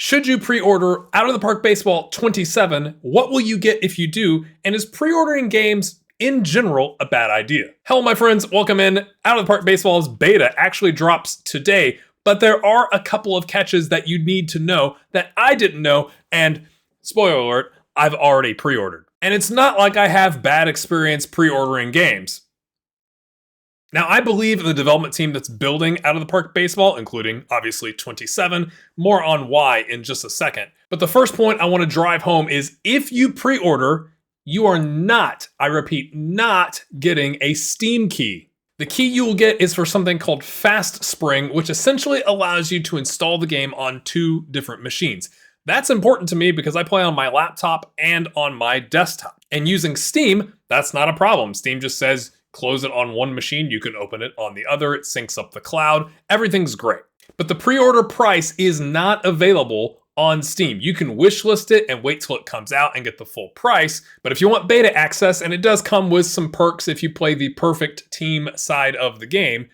Should you pre-order Out of the Park Baseball 27? What will you get if you do? And is pre-ordering games in general a bad idea? Hello, my friends. Welcome in. Out of the Park Baseball's beta actually drops today, but there are a couple of catches that you need to know that I didn't know. And spoiler alert, I've already pre-ordered. And it's not like I have bad experience pre-ordering games. Now, I believe the development team that's building Out of the Park Baseball, including, obviously, 27, more on why in just a second. But the first point I want to drive home is if you pre-order, you are not, I repeat, not getting a Steam key. The key you will get is for something called Fast Spring, which essentially allows you to install the game on two different machines. That's important to me because I play on my laptop and on my desktop. And using Steam, that's not a problem. Steam just says, close it on one machine, you can open it on the other, it syncs up the cloud, everything's great. But the pre-order price is not available on Steam. You can wishlist it and wait till it comes out and get the full price, but if you want beta access, and it does come with some perks if you play the perfect team side of the game,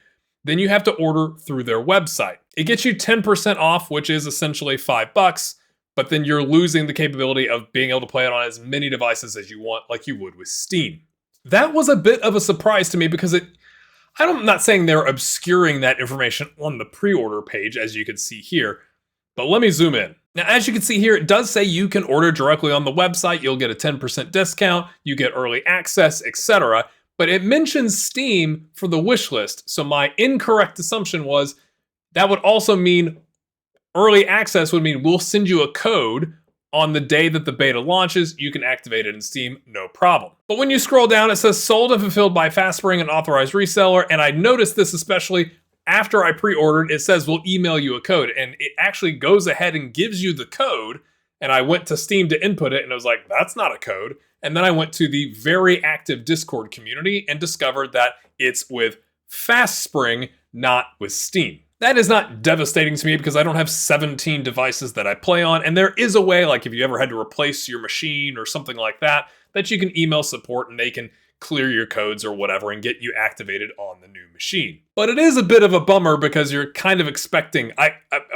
then you have to order through their website. It gets you 10% off, which is essentially $5, but then you're losing the capability of being able to play it on as many devices as you want, like you would with Steam. That was a bit of a surprise to me because I'm not saying they're obscuring that information on the pre-order page, as you can see here, but let me zoom in. Now, as you can see here, it does say you can order directly on the website. You'll get a 10% discount, you get early access, etc. But it mentions Steam for the wish list. So my incorrect assumption was that would also mean early access would mean we'll send you a code on the day that the beta launches. You can activate it in Steam, no problem. But when you scroll down, it says sold and fulfilled by FastSpring, an authorized reseller. And I noticed this especially after I pre-ordered, it says we'll email you a code. And it actually goes ahead and gives you the code. And I went to Steam to input it and I was like, that's not a code. And then I went to the very active Discord community and discovered that it's with FastSpring, not with Steam. That is not devastating to me because I don't have 17 devices that I play on. And there is a way, like if you ever had to replace your machine or something like that, that you can email support and they can clear your codes or whatever and get you activated on the new machine. But it is a bit of a bummer because you're kind of expecting,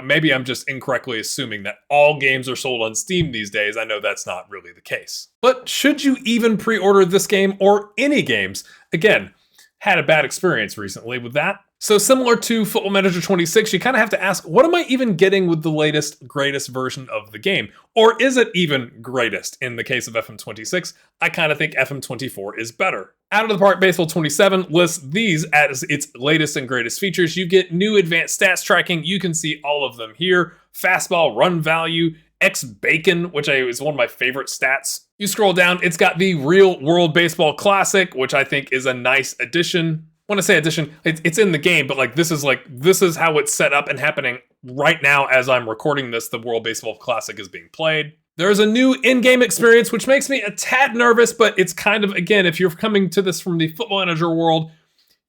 maybe I'm just incorrectly assuming that all games are sold on Steam these days. I know that's not really the case. But should you even pre-order this game or any games? Again, had a bad experience recently with that. So similar to Football Manager 26, you kind of have to ask, what am I even getting with the latest, greatest version of the game? Or is it even greatest? In the case of FM26, I kind of think FM24 is better. Out of the Park Baseball 27 lists these as its latest and greatest features. You get new advanced stats tracking. You can see all of them here. Fastball run value, X-Bacon, which is one of my favorite stats. You scroll down, it's got the Real World Baseball Classic, which I think is a nice addition. When I say addition, it's in the game, but this is how it's set up and happening right now as I'm recording this. The World Baseball Classic is being played. There's a new in-game experience, which makes me a tad nervous, but it's kind of, again, if you're coming to this from the Football Manager world,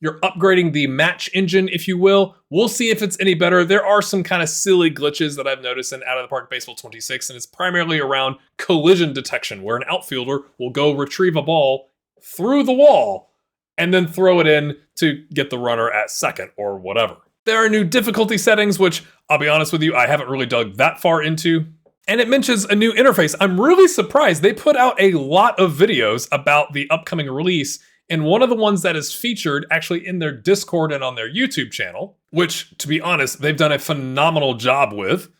you're upgrading the match engine, if you will. We'll see if it's any better. There are some kind of silly glitches that I've noticed in Out of the Park Baseball 26, and it's primarily around collision detection, where an outfielder will go retrieve a ball through the wall and then throw it in to get the runner at second or whatever. There are new difficulty settings, which I'll be honest with you, I haven't really dug that far into. And it mentions a new interface. I'm really surprised. They put out a lot of videos about the upcoming release, and one of the ones that is featured actually in their Discord and on their YouTube channel, which, to be honest, they've done a phenomenal job with,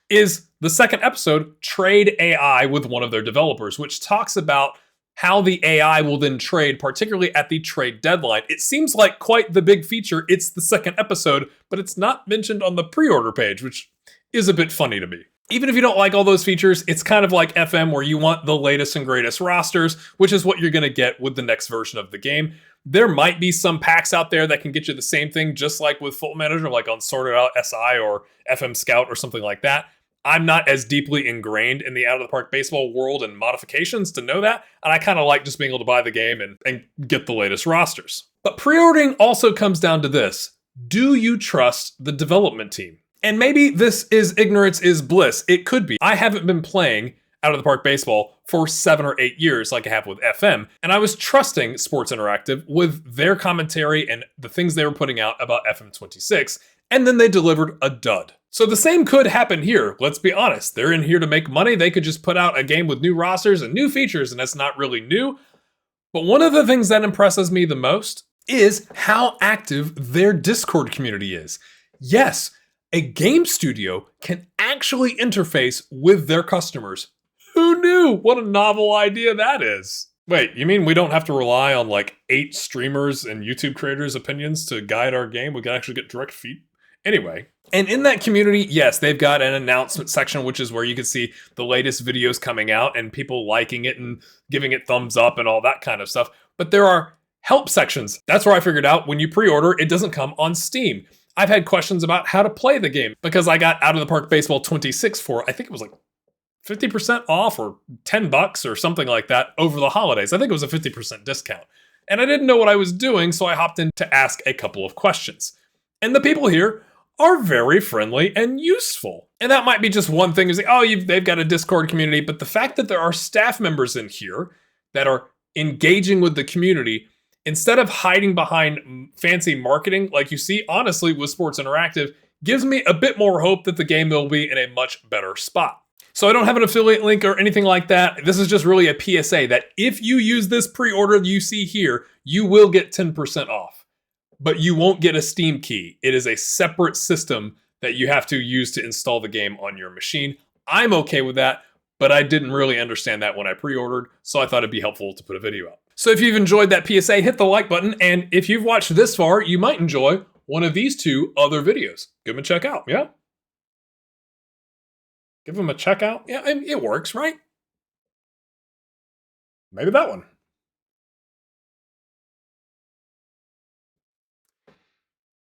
is the second episode, Trade AI with one of their developers, which talks about how the AI will then trade, particularly at the trade deadline. It seems like quite the big feature. It's the second episode, but it's not mentioned on the pre-order page, which is a bit funny to me. Even if you don't like all those features, it's kind of like FM where you want the latest and greatest rosters, which is what you're going to get with the next version of the game. There might be some packs out there that can get you the same thing, just like with Football Manager, like on Sorted Out SI or FM Scout or something like that. I'm not as deeply ingrained in the Out of the Park Baseball world and modifications to know that, and I kind of like just being able to buy the game and get the latest rosters. But pre-ordering also comes down to this. Do you trust the development team? And maybe this is ignorance is bliss. It could be. I haven't been playing Out of the Park Baseball for 7 or 8 years like I have with FM, and I was trusting Sports Interactive with their commentary and the things they were putting out about FM26, and then they delivered a dud. So the same could happen here. Let's be honest. They're in here to make money. They could just put out a game with new rosters and new features, and that's not really new. But one of the things that impresses me the most is how active their Discord community is. Yes, a game studio can actually interface with their customers. Who knew? What a novel idea that is. Wait, you mean we don't have to rely on like 8 streamers and YouTube creators' opinions to guide our game? We can actually get direct feed? Anyway, and in that community, yes, they've got an announcement section, which is where you can see the latest videos coming out and people liking it and giving it thumbs up and all that kind of stuff. But there are help sections. That's where I figured out when you pre-order, it doesn't come on Steam. I've had questions about how to play the game because I got Out of the Park Baseball 26 for, I think it was like 50% off or $10 or something like that over the holidays. I think it was a 50% discount. And I didn't know what I was doing, so I hopped in to ask a couple of questions. And the people here are very friendly and useful. And that might be just one thing is like, oh, they've got a Discord community, but the fact that there are staff members in here that are engaging with the community, instead of hiding behind fancy marketing like you see, honestly, with Sports Interactive, gives me a bit more hope that the game will be in a much better spot. So I don't have an affiliate link or anything like that. This is just really a PSA that if you use this pre-order you see here, you will get 10% off. But you won't get a Steam key. It is a separate system that you have to use to install the game on your machine. I'm okay with that, but I didn't really understand that when I pre-ordered, so I thought it'd be helpful to put a video up. So if you've enjoyed that PSA, hit the like button, and if you've watched this far, you might enjoy one of these 2 other videos. Give them a check out, yeah? Give them a check out? Yeah, it works, right? Maybe that one.